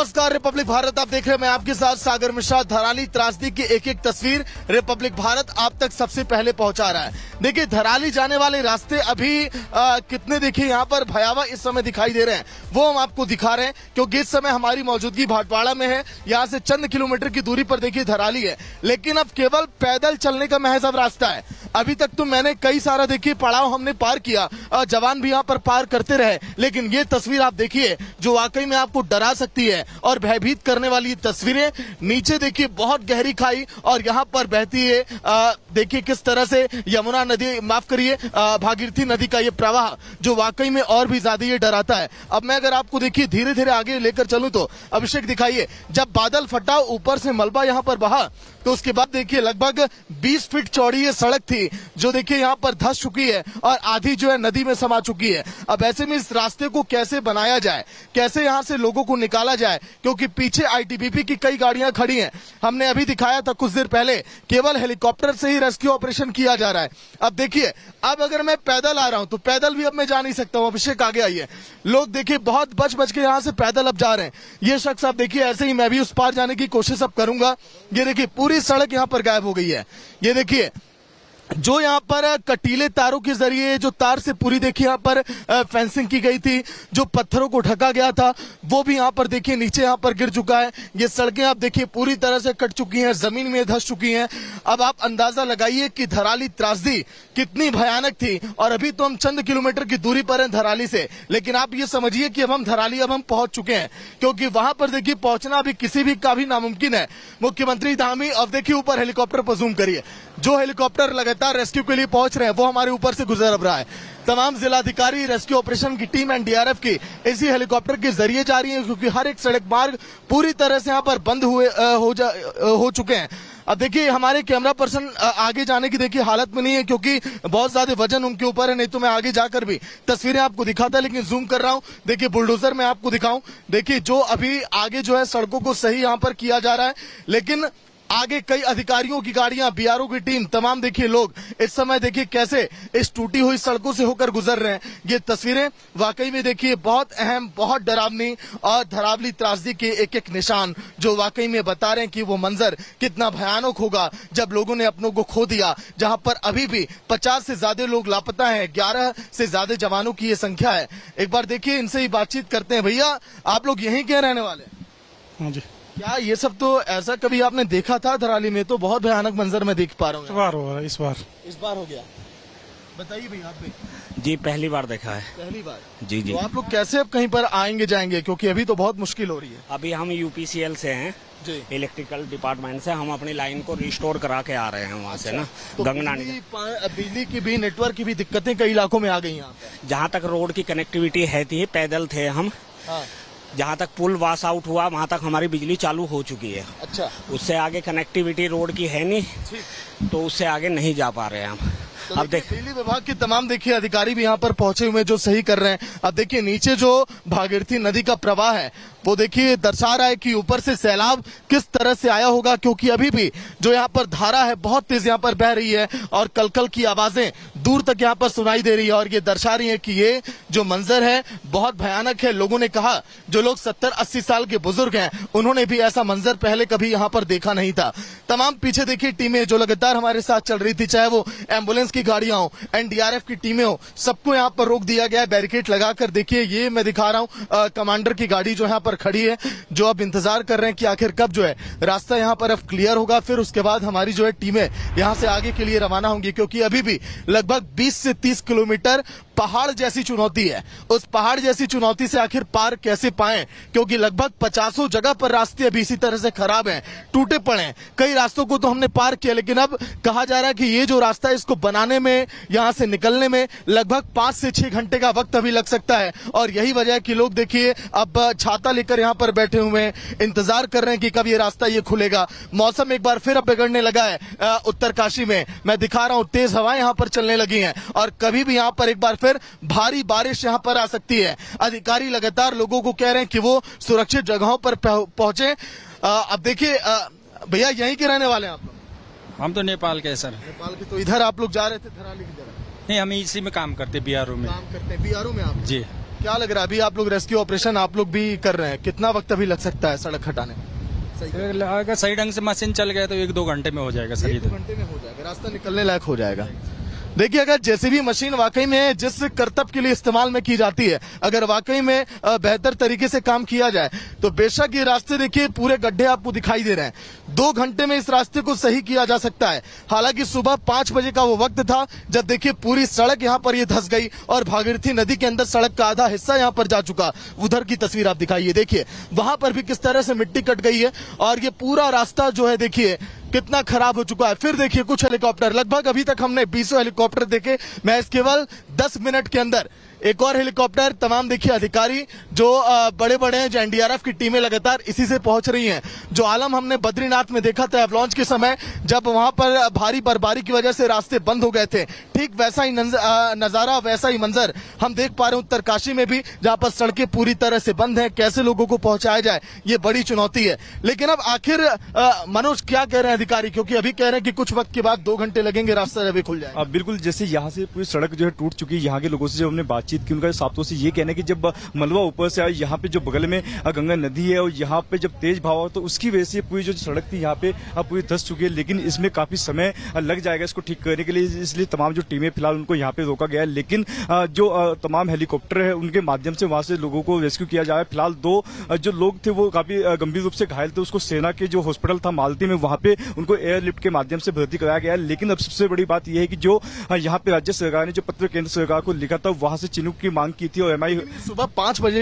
नमस्कार रिपब्लिक भारत, आप देख रहे हैं, मैं आपके साथ सागर मिश्रा। धराली त्रासदी की एक एक तस्वीर रिपब्लिक भारत आप तक सबसे पहले पहुंचा रहा है। देखिए धराली जाने वाले रास्ते अभी कितने देखिए यहाँ पर भयावह इस समय दिखाई दे रहे हैं, वो हम आपको दिखा रहे हैं क्योंकि इस समय हमारी मौजूदगी भाटपाड़ा में है। यहाँ से चंद किलोमीटर की दूरी पर देखिए धराली है, लेकिन अब केवल पैदल चलने का महज अब रास्ता है। अभी तक तो मैंने कई सारा देखिए पड़ाव हमने पार किया, जवान भी यहाँ पर पार करते रहे, लेकिन ये तस्वीर आप देखिए जो वाकई में आपको डरा सकती है और भयभीत करने वाली तस्वीरें। नीचे देखिए बहुत गहरी खाई और यहाँ पर बहती है देखिए किस तरह से यमुना नदी, माफ करिए भागीरथी नदी का ये प्रवाह जो वाकई में और भी ज्यादा ये डराता है। अब मैं अगर आपको देखिए धीरे धीरे आगे लेकर चलूं तो अभिषेक दिखाइए, जब बादल फटा ऊपर से मलबा यहाँ पर बहा तो उसके बाद देखिए लगभग 20 फीट चौड़ी ये सड़क थी जो देखिए यहाँ पर धंस चुकी है और आधी जो है नदी में समा चुकी है। अब ऐसे में इस रास्ते को कैसे बनाया जाए, कैसे यहाँ से लोगों को निकाला जाए, क्योंकि पीछे आईटीबीपी की कई गाड़ियां खड़ी हैं। हमने अभी दिखाया था कुछ देर पहले, केवल हेलीकॉप्टर से ही रेस्क्यू ऑपरेशन किया जा रहा है। अब देखिए अब अगर मैं पैदल आ रहा हूं तो पैदल भी अब मैं जा नहीं सकता हूं। अभिषेक आगे आइए, लोग देखिए बहुत बच बच के यहाँ से पैदल अब जा रहे हैं। ये शख्स आप देखिए ऐसे ही मैं भी उस पार जाने की कोशिश अब करूंगा। ये देखिए पूरी सड़क यहाँ पर गायब हो गई है। ये देखिए जो यहाँ पर कटीले तारों के जरिए जो तार से पूरी देखिए यहाँ पर फेंसिंग की गई थी, जो पत्थरों को ढका गया था वो भी यहाँ पर देखिए नीचे यहाँ पर गिर चुका है। ये सड़कें आप देखिए पूरी तरह से कट चुकी हैं, जमीन में धंस चुकी हैं। अब आप अंदाजा लगाइए कि धराली त्रासदी कितनी भयानक थी और अभी तो हम चंद किलोमीटर की दूरी पर हैं धराली से, लेकिन आप ये समझिए कि अब हम धराली अब हम पहुंच चुके हैं, क्योंकि वहां पर देखिए पहुंचना अभी किसी भी का भी नामुमकिन है। मुख्यमंत्री धामी, अब देखिए ऊपर हेलीकॉप्टर पर जूम करिए, जो हेलीकॉप्टर लगातार रेस्क्यू के लिए पहुंच रहे हैं वो हमारे ऊपर से गुजर रहा है। तमाम जिलाधिकारी, रेस्क्यू ऑपरेशन की टीम, एनडीआरएफ की इसी हेलीकॉप्टर के जरिए जा रही है, क्योंकि हर एक सड़क मार्ग पूरी तरह से यहाँ पर बंद हो चुके हैं। अब देखिए हमारे कैमरा पर्सन आगे जाने की देखिए हालत में नहीं है, क्योंकि बहुत ज्यादा वजन उनके ऊपर है, नहीं तो मैं आगे जाकर भी तस्वीरें आपको दिखाता, लेकिन जूम कर रहा हूं। देखिए बुलडोजर मैं आपको दिखाऊं, देखिए जो अभी आगे जो है सड़कों को सही यहाँ पर किया जा रहा है, लेकिन आगे कई अधिकारियों की गाड़ियां, बीआरओ की टीम, तमाम देखिए लोग इस समय देखिए कैसे इस टूटी हुई सड़कों से होकर गुजर रहे हैं। ये तस्वीरें वाकई में देखिए बहुत अहम, बहुत डरावनी और धरावली त्रासदी के एक एक निशान जो वाकई में बता रहे हैं कि वो मंजर कितना भयानक होगा जब लोगों ने अपनों को खो दिया, जहां पर अभी भी 50 से ज्यादा लोग लापता हैं, 11 से ज्यादा जवानों की ये संख्या है। एक बार देखिए इनसे ही बातचीत करते हैं। भैया आप लोग यहीं के रहने वाले? हाँ जी। क्या ये सब तो ऐसा कभी आपने देखा था धराली में? तो बहुत भयानक मंजर मैं देख पा रहा हूँ। इस बार हो गया। बताइए भैया आप भी। जी पहली बार देखा है। पहली बार? जी जी। तो आप लोग कैसे अब कहीं पर आएंगे जाएंगे, क्योंकि अभी तो बहुत मुश्किल हो रही है। अभी हम यूपीसीएल से हैं जी, इलेक्ट्रिकल डिपार्टमेंट से। हम अपनी लाइन को रिस्टोर करा के आ रहे हैं वहाँ से ना। तो गंगना बिजली की भी, नेटवर्क की भी दिक्कतें कई इलाकों में आ गई यहाँ पे। जहाँ तक रोड की कनेक्टिविटी है थी, पैदल थे हम। हाँ। जहाँ तक पुल वाश आउट हुआ वहाँ तक हमारी बिजली चालू हो चुकी है। अच्छा। उससे आगे कनेक्टिविटी रोड की है नहीं, तो उससे आगे नहीं जा पा रहे हैं हम। तो अब देख बिजली विभाग के तमाम देखिए अधिकारी भी यहाँ पर पहुंचे हुए जो सही कर रहे हैं। अब देखिए नीचे जो भागीरथी नदी का प्रवाह है वो देखिए दर्शा रहा है कि ऊपर से सैलाब किस तरह से आया होगा, क्योंकि अभी भी जो यहाँ पर धारा है बहुत तेज यहाँ पर बह रही है और कलकल की आवाजें दूर तक यहाँ पर सुनाई दे रही है और ये दर्शा रही है कि ये जो मंजर है बहुत भयानक है। लोगों ने कहा, जो लोग 70-80 साल के बुजुर्ग हैं उन्होंने भी ऐसा मंजर पहले कभी यहाँ पर देखा नहीं था। तमाम पीछे देखिए टीमें जो लगातार हमारे साथ चल रही थी, चाहे वो एम्बुलेंस की गाड़ियां हो, एनडीआरएफ की टीमें हो, सबको यहाँ पर रोक दिया गया है बैरिकेड लगाकर। देखिए ये मैं दिखा रहा हूँ कमांडर की गाड़ी जो यहाँ पर खड़ी है, जो अब इंतजार कर रहे हैं कि आखिर कब जो है रास्ता यहाँ पर अब क्लियर होगा, फिर उसके बाद हमारी जो है टीमें यहाँ से आगे के लिए रवाना होंगी, क्योंकि अभी भी लगभग 20 से 30 किलोमीटर पहाड़ जैसी चुनौती है। उस पहाड़ जैसी चुनौती से आखिर पार कैसे पाएं, क्योंकि लगभग 50 जगह पर रास्ते अभी इसी तरह से खराब हैं, टूटे पड़े हैं। कई रास्तों को तो हमने पार किया, लेकिन अब कहा जा रहा है कि ये जो रास्ता है इसको बनाने में, यहाँ से निकलने में लगभग 5 से 6 घंटे का वक्त अभी लग सकता है। और यही वजह है कि लोग देखिए अब छाता लेकर यहाँ पर बैठे हुए हैं, इंतजार कर रहे हैं कि कब ये रास्ता ये खुलेगा। मौसम एक बार फिर अब बिगड़ने लगा है उत्तरकाशी में, मैं दिखा रहा हूँ तेज हवाएं यहाँ पर चलने लगी हैं और कभी भी यहाँ पर एक बार फिर भारी बारिश यहाँ पर आ सकती है। अधिकारी लगातार लोगों को कह रहे हैं कि वो सुरक्षित जगहों पर पहुंचे। अब देखिए भैया यहीं के रहने वाले हैं आप लोग? हम तो नेपाल के सर। नेपाल के? तो इधर आप लोग जा रहे थे धराली की तरफ? नहीं, हम इसी में काम करते, बीआरओ में काम करते हैं। बीआरओ में आप? जी। क्या लग रहा है अभी आप लोग रेस्क्यू ऑपरेशन आप लोग भी कर रहे हैं, कितना वक्त अभी लग सकता है सड़क हटाने में? अगर सही ढंग से मशीन चल गया तो 1-2 घंटे में हो जाएगा सही। 1-2 घंटे में हो जाएगा, रास्ता निकलने लायक हो जाएगा। देखिए अगर जेसीबी मशीन वाकई में जिस करतब के लिए इस्तेमाल में की जाती है, अगर वाकई में बेहतर तरीके से काम किया जाए तो बेशक ये रास्ते देखिए पूरे गड्ढे आपको दिखाई दे रहे हैं। 2 घंटे में इस रास्ते को सही किया जा सकता है। हालांकि सुबह 5 बजे का वो वक्त था जब देखिए पूरी सड़क यहाँ पर ये धंस गई और भागीरथी नदी के अंदर सड़क का आधा हिस्सा यहाँ पर जा चुका। उधर की तस्वीर आप दिखाइए, देखिए वहां पर भी किस तरह से मिट्टी कट गई है और ये पूरा रास्ता जो है देखिए कितना खराब हो चुका है। फिर देखिए कुछ हेलीकॉप्टर, लगभग अभी तक हमने 20 हेलीकॉप्टर देखे, मैं इस केवल 10 मिनट के अंदर एक और हेलीकॉप्टर, तमाम देखिए अधिकारी जो बड़े बड़े हैं, जो एनडीआरएफ की टीमें लगातार इसी से पहुंच रही हैं। जो आलम हमने बद्रीनाथ में देखा था लॉन्च के समय जब वहां पर भारी बर्फबारी की वजह से रास्ते बंद हो गए थे, ठीक वैसा ही नजारा, वैसा ही मंजर हम देख पा रहे हैं उत्तरकाशी में भी, जहां पर सड़कें पूरी तरह से बंद हैं। कैसे लोगों को पहुंचाया जाए ये बड़ी चुनौती है। लेकिन अब आखिर मनोज क्या कह रहे हैं अधिकारी, क्योंकि अभी कह रहे हैं कि कुछ वक्त के बाद 2 घंटे लगेंगे, रास्ता अभी खुल जाएगा। बिल्कुल, जैसे यहाँ से पूरी सड़क जो है टूट चुकी है। यहाँ के लोगों से जब हमने बातचीत की, उनका साफ से ये कहना है कि जब मलबा ऊपर से आया, यहाँ पे जो बगल में गंगा नदी है और यहाँ पे जब तेज भाव हो तो उसकी वजह से पूरी जो सड़क थी यहाँ पे पूरी धंस चुकी है। लेकिन इसमें काफी समय लग जाएगा इसको ठीक करने के लिए, इसलिए तमाम जो टीमें फिलहाल उनको यहाँ पे रोका गया है। लेकिन जो तमाम हेलीकॉप्टर है उनके माध्यम से वहां से लोगों को रेस्क्यू किया जा रहा है। फिलहाल 2 जो लोग थे वो काफी गंभीर रूप से घायल थे, उसको सेना के जो हॉस्पिटल था मालती में वहां पे उनको एयरलिफ्ट के माध्यम से भर्ती कराया गया है। लेकिन अब सबसे बड़ी बात यह है कि जो यहाँ पे राज्य सरकार ने जो पत्र केंद्र सरकार को लिखा था वहां से चिन्हित की मांग की थी और एमआई सुबह 5 बजे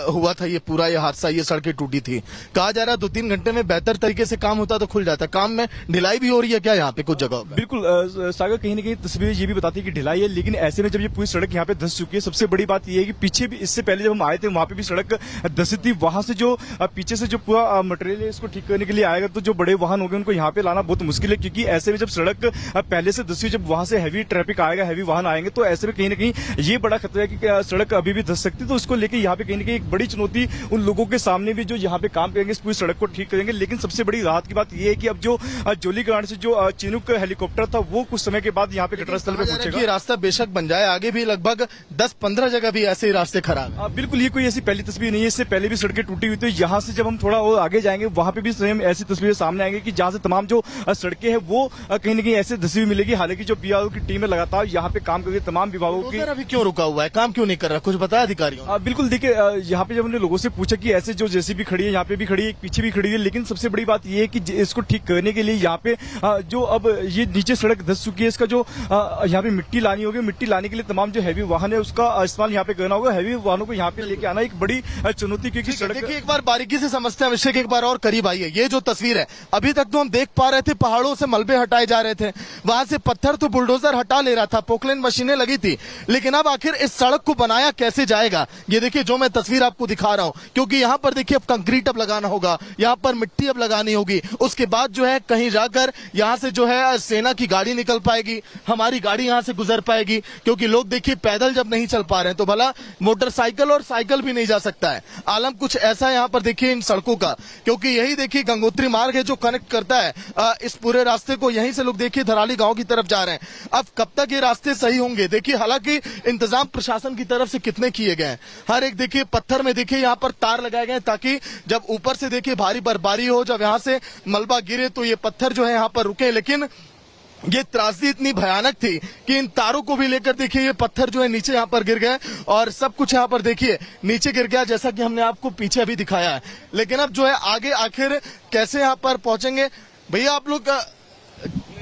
हुआ था ये पूरा ये हादसा, ये सड़कें टूटी थी। कहा जा रहा है 2-3 घंटे में बेहतर तरीके से काम होता तो खुल जाता। काम में ढिलाई भी हो रही है क्या यहाँ पे कुछ जगह? बिल्कुल सागर, कहीं ना कहीं तस्वीर ये भी बताती है कि ढिलाई है। लेकिन ऐसे में जब ये पूरी सड़क यहाँ पे धंस चुकी है, सबसे बड़ी बात ये है कि पीछे भी इससे पहले जब हम आए थे वहां पे भी सड़क धंसी थी। वहां से जो पीछे से जो पूरा मटेरियल है इसको ठीक करने के लिए आएगा तो जो बड़े वाहन होंगे उनको यहाँ पे लाना बहुत मुश्किल है, क्योंकि ऐसे में जब सड़क पहले से धंसी, जब वहां से हैवी ट्रैफिक आएगा, हैवी वाहन आएंगे तो ऐसे में कहीं ना कहीं ये बड़ा खतरा है कि सड़क अभी भी धंस सकती है। तो उसको लेकर यहाँ पे कहीं ना कहीं एक बड़ी चुनौती उन लोगों के सामने भी जो यहाँ पे काम करेंगे, इस पूरी सड़क को ठीक करेंगे। लेकिन सबसे बड़ी राहत की बात यह है कि अब जो जोलीग्रांट से जो चिनूक हेलीकॉप्टर था वो कुछ समय के बाद यहाँ पे घटनास्थल पे पहुंचेगा। ये रास्ता बेशक बन जाए, आगे भी लगभग 10-15 जगह भी ऐसे ही रास्ते खराब है। बिल्कुल, ये कोई ऐसी पहली तस्वीर नहीं है, इससे पहले भी सड़कें टूटी हुई। तो यहाँ से जब हम थोड़ा और आगे जाएंगे वहां पे भी सेम ऐसी तस्वीरें सामने आएंगी कि जहां से तमाम जो सड़कें हैं वो कहीं ना कहीं ऐसे धसी हुई मिलेगी। हालांकि जो बीआरओ की टीम है लगातार यहाँ पे काम कर रही है, तमाम विभागों की। अभी क्यों रुका हुआ है, काम क्यों नहीं कर रहा, कुछ बताया अधिकारियों? बिल्कुल, देखिए यहाँ पे जब हमने लोगों से पूछा कि ऐसे जो जेसीबी खड़ी है, यहाँ पे भी खड़ी है, एक पीछे भी खड़ी है, लेकिन सबसे बड़ी बात यह है कि इसको ठीक करने के लिए यहाँ पे जो अब ये नीचे सड़क धंस चुकी है, इसका जो यहाँ पे मिट्टी लानी होगी, मिट्टी लाने के लिए तमाम जो हैवी वाहन है उसका इस्तेमाल यहाँ पे करना होगा। हैवी वाहनों को यहाँ पे लेके आना एक बड़ी चुनौती, क्योंकि सड़क देखिए एक बार बारीकी से समझते हैं विषय के, एक बार और करीब आइए। ये जो तस्वीर है अभी तक तो हम देख पा रहे थे पहाड़ों से मलबे हटाए जा रहे थे, वहां से पत्थर तो बुलडोजर हटा ले रहा था, पोकलेन मशीनें लगी थी, लेकिन अब आखिर इस सड़क को बनाया कैसे जाएगा? ये देखिए जो मैं तस्वीर आपको दिखा रहा हूं, क्योंकि यहाँ पर देखिए अब कंक्रीट अब लगाना होगा, यहाँ पर मिट्टी अब लगानी होगी, उसके बाद जो है कहीं जाकर यहाँ से जो है सेना की गाड़ी निकल पाएगी, हमारी गाड़ी यहाँ से गुजर पाएगी, क्योंकि लोग देखिए पैदल जब नहीं चल पा रहे हैं तो भला मोटरसाइकिल और साइकिल भी नहीं जा सकता है। आलम कुछ ऐसा है यहाँ पर देखिए इन सड़कों का, क्योंकि यही देखिए गंगोत्री मार्ग है जो कनेक्ट करता है इस पूरे रास्ते को। यहीं से लोग देखिए धराली गांव की तरफ जा रहे हैं। अब कब तक ये रास्ते सही होंगे? देखिए हालांकि इंतजाम प्रशासन की तरफ से कितने किए गए हैं, हर एक देखिए पत्थर में देखिए यहाँ पर तार लगाए गए ताकि जब ऊपर से देखिए भारी बर्फबारी हो, जब यहाँ से मलबा गिरे तो ये पत्थर जो है यहाँ पर रुके। लेकिन ये त्रासदी इतनी भयानक थी कि इन तारों को भी लेकर देखिए ये पत्थर जो है नीचे यहाँ पर गिर गए और सब कुछ यहाँ पर देखिए नीचे गिर गया, जैसा कि हमने आपको पीछे अभी दिखाया है। लेकिन अब जो है आगे आखिर कैसे यहाँ पर पहुंचेंगे? भैया आप लोग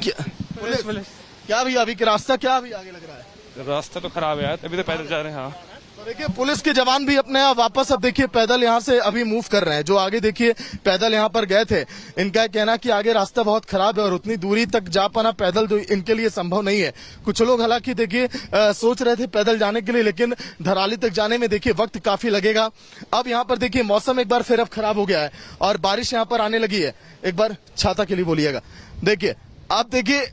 क्या भैया अभी रास्ता क्या अभी आगे लग रहा है? रास्ता तो खराब है यार, अभी तो पैदल जा रहे हैं। हाँ तो देखिए पुलिस के जवान भी अपने वापस अब देखिए पैदल यहाँ से अभी मूव कर रहे हैं। जो आगे देखिए पैदल यहाँ पर गए थे, इनका कहना कि आगे रास्ता बहुत खराब है और उतनी दूरी तक जा पाना पैदल तो इनके लिए संभव नहीं है। कुछ लोग हालांकि देखिए सोच रहे थे पैदल जाने के लिए, लेकिन धराली तक जाने में देखिए वक्त काफी लगेगा। अब यहाँ पर देखिए मौसम एक बार फिर अब खराब हो गया है और बारिश यहाँ पर आने लगी है। एक बार छाता के लिए बोलिएगा। देखिए आप देखिए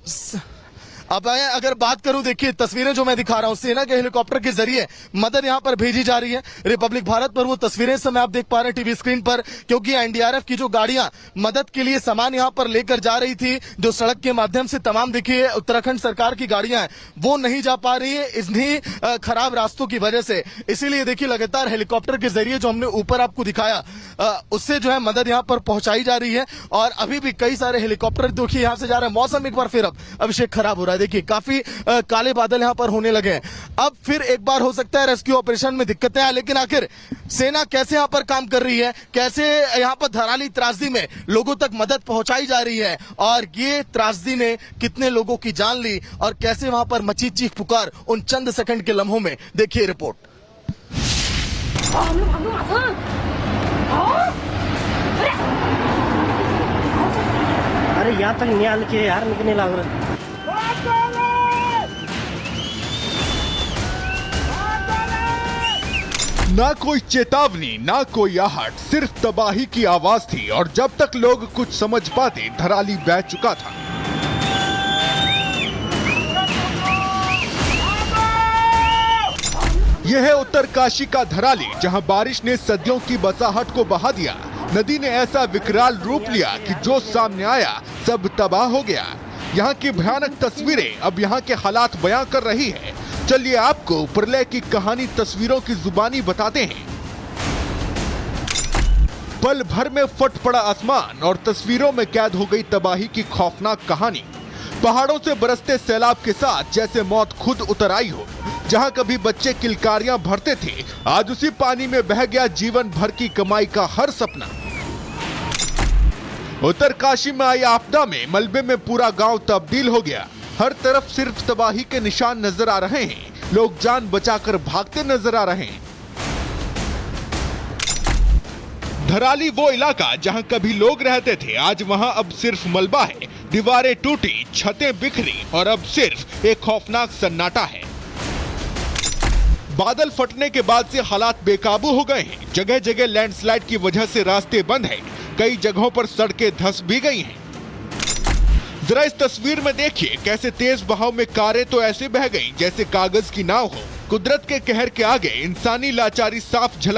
अब अगर बात करूं, देखिए तस्वीरें जो मैं दिखा रहा हूं, सेना के हेलीकॉप्टर के जरिए मदद यहां पर भेजी जा रही है। रिपब्लिक भारत पर वो तस्वीरें इस समय आप देख पा रहे हैं टीवी स्क्रीन पर, क्योंकि एनडीआरएफ की जो गाड़ियां मदद के लिए सामान यहां पर लेकर जा रही थी, जो सड़क के माध्यम से तमाम देखिए उत्तराखंड सरकार की गाड़ियां हैं वो नहीं जा पा रही है इन्हीं खराब रास्तों की वजह से। इसीलिए देखिए लगातार हेलीकॉप्टर के जरिए जो हमने ऊपर आपको दिखाया उससे जो है मदद यहां पर पहुंचाई जा रही है। और अभी भी कई सारे हेलीकॉप्टर देखिए यहां से जा रहे हैं। मौसम एक बार फिर अब अभिषेक खराब हो रहा है, देखिए काफी काले बादल यहां पर होने लगे हैं। अब फिर एक बार हो सकता है रेस्क्यू ऑपरेशन में दिक्कतें आए, लेकिन आखिर सेना कैसे यहां पर काम कर रही है, कैसे यहां पर धराली त्रासदी में लोगों तक मदद पहुंचाई जा रही है, और ये त्रासदी ने कितने लोगों की जान ली और कैसे वहां पर मची चीख पुकार उन चंद सेकंड के लम्हों में, देखिए रिपोर्ट। अरे यहाँ तक नहीं आने के यार, निकलने लग रहा। ना कोई चेतावनी, ना कोई आहट, सिर्फ तबाही की आवाज थी। और जब तक लोग कुछ समझ पाते धराली बह चुका था। यह है उत्तरकाशी का धराली, जहां बारिश ने सदियों की बसाहट को बहा दिया। नदी ने ऐसा विकराल रूप लिया कि जो सामने आया सब तबाह हो गया। यहाँ की भयानक तस्वीरें अब यहाँ के हालात बयां कर रही है। चलिए आपको प्रलय की कहानी तस्वीरों की जुबानी बताते हैं। पल भर में फट पड़ा आसमान और तस्वीरों में कैद हो गई तबाही की खौफनाक कहानी। पहाड़ों से बरसते सैलाब के साथ जैसे मौत खुद उतर आई हो। जहां कभी बच्चे किलकारियां भरते थे, आज उसी पानी में बह गया जीवन भर की कमाई का हर सपना। उत्तरकाशी में आई आपदा में मलबे में पूरा गांव तब्दील हो गया। हर तरफ सिर्फ तबाही के निशान नजर आ रहे हैं। लोग जान बचाकर भागते नजर आ रहे हैं। धराली वो इलाका जहां कभी लोग रहते थे, आज वहां अब सिर्फ मलबा है। दीवारें टूटी, छतें बिखरी और अब सिर्फ एक खौफनाक सन्नाटा है। बादल फटने के बाद से हालात बेकाबू हो गए हैं। जगह जगह लैंडस्लाइड की वजह से रास्ते बंद हैं। कई जगहों पर सड़कें धंस भी गई हैं। जरा इस तस्वीर में देखिए कैसे तेज बहाव में कारें तो ऐसे बह गईं जैसे कागज की नाव हो। कुदरत के कहर के आगे इंसानी लाचारी साफ झलक